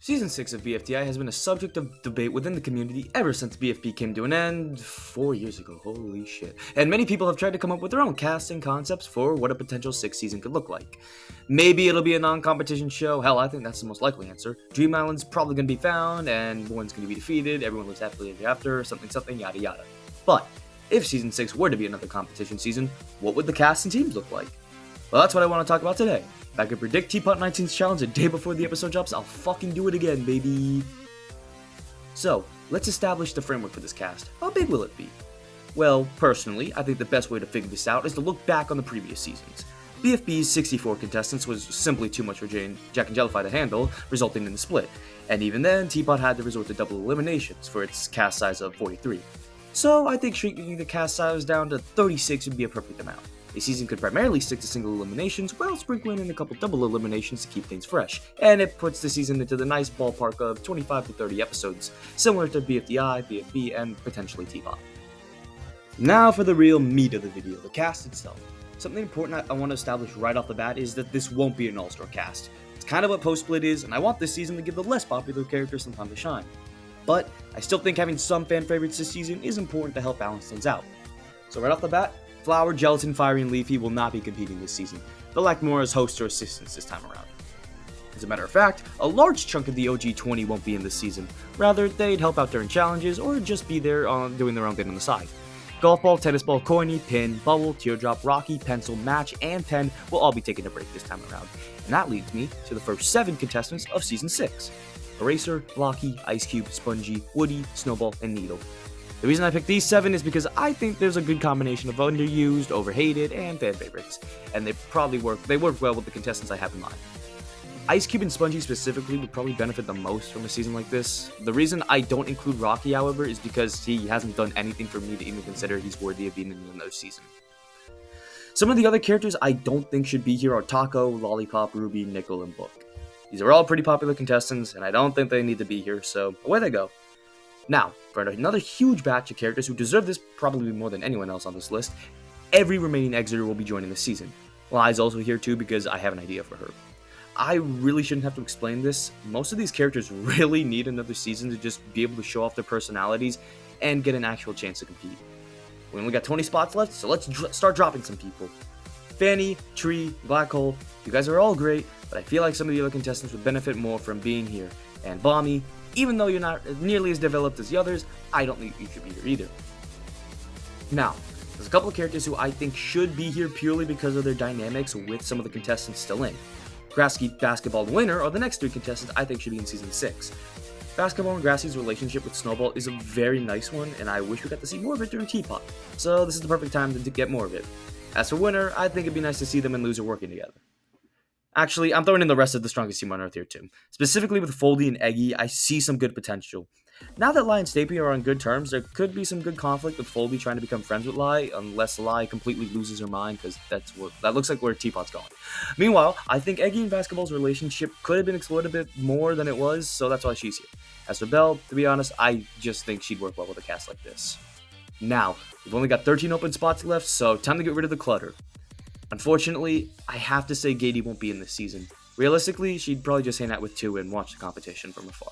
Season 6 of BFDI has been a subject of debate within the community ever since BFP came to an end 4 years ago, holy shit. And many people have tried to come up with their own casting concepts for what a potential 6th season could look like. Maybe it'll be a non-competition show, hell I think that's the most likely answer. Dream Island's probably going to be found, and one's going to be defeated, everyone lives happily ever after, something yada yada. But, if Season 6 were to be another competition season, what would the cast and teams look like? Well, that's what I want to talk about today. If I could predict Teapot 19's challenge a day before the episode drops, I'll fucking do it again, baby. So, let's establish the framework for this cast. How big will it be? Well, personally, I think the best way to figure this out is to look back on the previous seasons. BFB's 64 contestants was simply too much for Jack and Jellify to handle, resulting in the split. And even then, Teapot had to resort to double eliminations for its cast size of 43. So, I think shrinking the cast size down to 36 would be a perfect amount. The season could primarily stick to single eliminations while sprinkling in a couple double eliminations to keep things fresh, and it puts the season into the nice ballpark of 25 to 30 episodes, similar to BFDI, BFB, and potentially Teapot. Now for the real meat of the video, the cast itself. Something important I want to establish right off the bat is that this won't be an all-star cast. It's kind of what post-split is, and I want this season to give the less popular characters some time to shine. But I still think having some fan favorites this season is important to help balance things out. So right off the bat, Flower, Gelatin, Fiery, and Leafy will not be competing this season. They'll act more as hosts or assistants this time around. As a matter of fact, a large chunk of the OG 20 won't be in this season. Rather, they'd help out during challenges or just be there doing their own thing on the side. Golf Ball, Tennis Ball, Coiny, Pin, Bubble, Teardrop, Rocky, Pencil, Match, and Pen will all be taking a break this time around. And that leads me to the first 7 contestants of Season 6. Eraser, Blocky, Ice Cube, Spongy, Woody, Snowball, and Needle. The reason I picked these 7 is because I think there's a good combination of underused, overhated, and fan favorites, and they work well with the contestants I have in mind. Ice Cube and Spongy specifically would probably benefit the most from a season like this. The reason I don't include Rocky, however, is because he hasn't done anything for me to even consider he's worthy of being in another season. Some of the other characters I don't think should be here are Taco, Lollipop, Ruby, Nickel, and Book. These are all pretty popular contestants, and I don't think they need to be here, so away they go. Now, for another huge batch of characters who deserve this probably more than anyone else on this list, every remaining Exeter will be joining this season. Li's also here too because I have an idea for her. I really shouldn't have to explain this. Most of these characters really need another season to just be able to show off their personalities and get an actual chance to compete. We only got 20 spots left, so let's start dropping some people. Fanny, Tree, Black Hole, you guys are all great, but I feel like some of the other contestants would benefit more from being here. And Bommy, even though you're not nearly as developed as the others, I don't think you should be here either. Now, there's a couple of characters who I think should be here purely because of their dynamics with some of the contestants still in. Grassy, Basketball, and Winner are the next 3 contestants I think should be in Season 6. Basketball and Grassy's relationship with Snowball is a very nice one, and I wish we got to see more of it during Teapot, so this is the perfect time to get more of it. As for Winner, I think it'd be nice to see them and Loser working together. Actually, I'm throwing in the rest of the strongest team on Earth here too. Specifically with Foldy and Eggy, I see some good potential. Now that Lai and Stapy are on good terms, there could be some good conflict with Foldy trying to become friends with Lai, unless Lai completely loses her mind, because that looks like where Teapot's going. Meanwhile, I think Eggy and Basketball's relationship could have been explored a bit more than it was, so that's why she's here. As for Belle, to be honest, I just think she'd work well with a cast like this. Now, we've only got 13 open spots left, so time to get rid of the clutter. Unfortunately, I have to say Gady won't be in this season. Realistically, she'd probably just hang out with 2 and watch the competition from afar.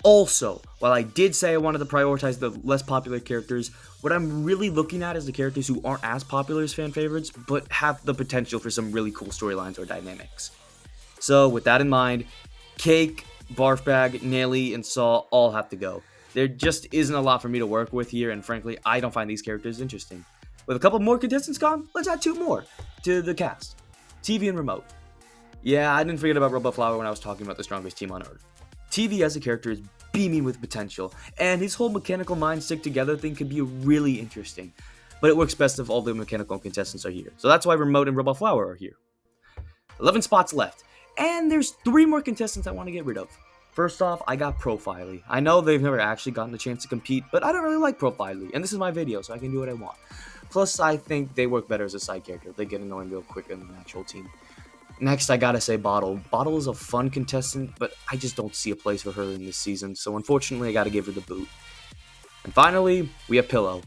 Also, while I did say I wanted to prioritize the less popular characters, what I'm really looking at is the characters who aren't as popular as fan favorites, but have the potential for some really cool storylines or dynamics. So, with that in mind, Cake, Barfbag, Nelly, and Saw all have to go. There just isn't a lot for me to work with here, and frankly, I don't find these characters interesting. With a couple more contestants gone, let's add 2 more to the cast. TV and Remote. Yeah, I didn't forget about Robot Flower when I was talking about the strongest team on Earth. TV as a character is beaming with potential, and his whole mechanical mind stick together thing could be really interesting. But it works best if all the mechanical contestants are here, so that's why Remote and Robot Flower are here. 11 spots left, and there's 3 more contestants I want to get rid of. First off, I got Profiley. I know they've never actually gotten the chance to compete, but I don't really like Profiley, and this is my video, so I can do what I want. Plus, I think they work better as a side character. They get annoying real quick in the actual team. Next, I gotta say Bottle. Bottle is a fun contestant, but I just don't see a place for her in this season, so unfortunately I gotta give her the boot. And finally, we have Pillow.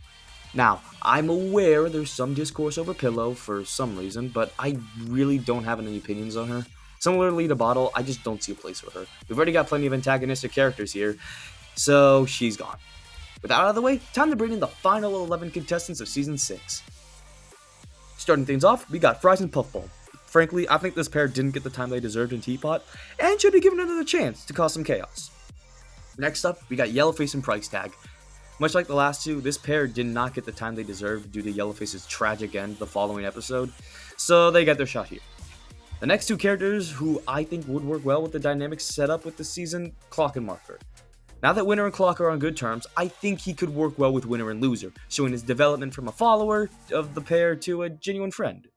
Now, I'm aware there's some discourse over Pillow for some reason, but I really don't have any opinions on her. Similarly to Bottle, I just don't see a place for her. We've already got plenty of antagonistic characters here, so she's gone. With that out of the way, time to bring in the final 11 contestants of Season 6. Starting things off, we got Fries and Puffball. Frankly, I think this pair didn't get the time they deserved in Teapot, and should be given another chance to cause some chaos. Next up, we got Yellowface and Price Tag. Much like the last two, this pair did not get the time they deserved due to Yellowface's tragic end the following episode, so they got their shot here. The next two characters who I think would work well with the dynamics set up with this season, Clock and Marker. Now that Winner and Clock are on good terms, I think he could work well with Winner and Loser, showing his development from a follower of the pair to a genuine friend.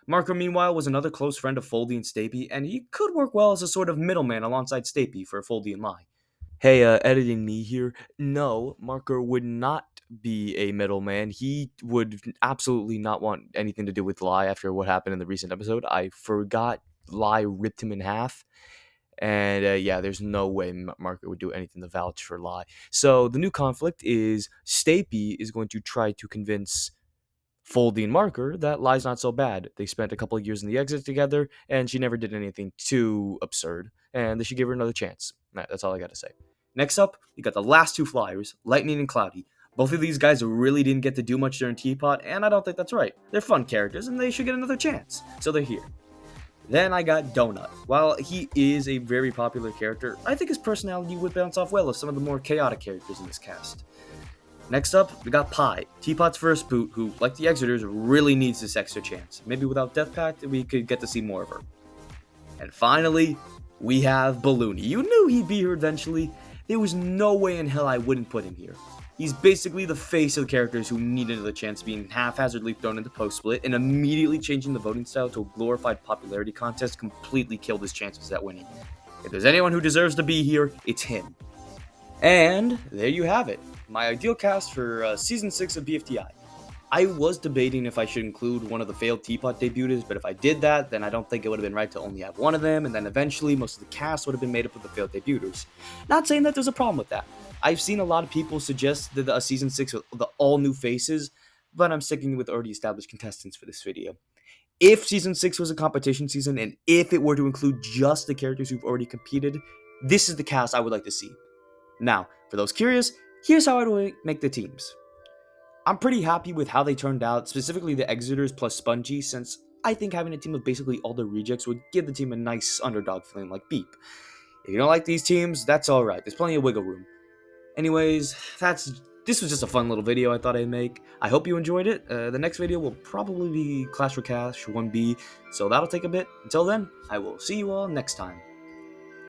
Marker, meanwhile, was another close friend of Foldy and Stapy, and he could work well as a sort of middleman alongside Stapy for Foldy and Lai. Hey, editing me here. No, Marker would not be a middleman. He would absolutely not want anything to do with Lai after what happened in the recent episode. I forgot Lai ripped him in half. And yeah, there's no way Marker would do anything to vouch for Lai. So the new conflict is Stapy is going to try to convince Foldy and Marker that Lai's not so bad. They spent a couple of years in the exit together, and she never did anything too absurd, and they should give her another chance. That's all I gotta say. Next up, you got the last two flyers, Lightning and Cloudy. Both of these guys really didn't get to do much during Teapot, and I don't think that's right. They're fun characters, and they should get another chance. So they're here. Then I got Donut. While he is a very popular character, I think his personality would bounce off well of some of the more chaotic characters in this cast. Next up, we got Pie, Teapot's first boot, who, like the Exeters, really needs this extra chance. Maybe without Death Pact, we could get to see more of her. And finally, we have Balloony. You knew he'd be here eventually. There was no way in hell I wouldn't put him here. He's basically the face of the characters who need another chance, being haphazardly thrown into post-split, and immediately changing the voting style to a glorified popularity contest completely killed his chances at winning. If there's anyone who deserves to be here, it's him. And there you have it, my ideal cast for Season 6 of BFDI. I was debating if I should include one of the failed Teapot debuters, but if I did that, then I don't think it would have been right to only have one of them, and then eventually most of the cast would have been made up of the failed debuters. Not saying that there's a problem with that. I've seen a lot of people suggest that a Season 6 with the all new faces, but I'm sticking with already established contestants for this video. If Season 6 was a competition season, and if it were to include just the characters who've already competed, this is the cast I would like to see. Now, for those curious, here's how I would make the teams. I'm pretty happy with how they turned out, specifically the Exeters plus Spongy, since I think having a team of basically all the rejects would give the team a nice underdog feeling like Beep. If you don't like these teams, that's alright, there's plenty of wiggle room. Anyways, this was just a fun little video I thought I'd make. I hope you enjoyed it. The next video will probably be Clash for Cash 1B, so that'll take a bit. Until then, I will see you all next time.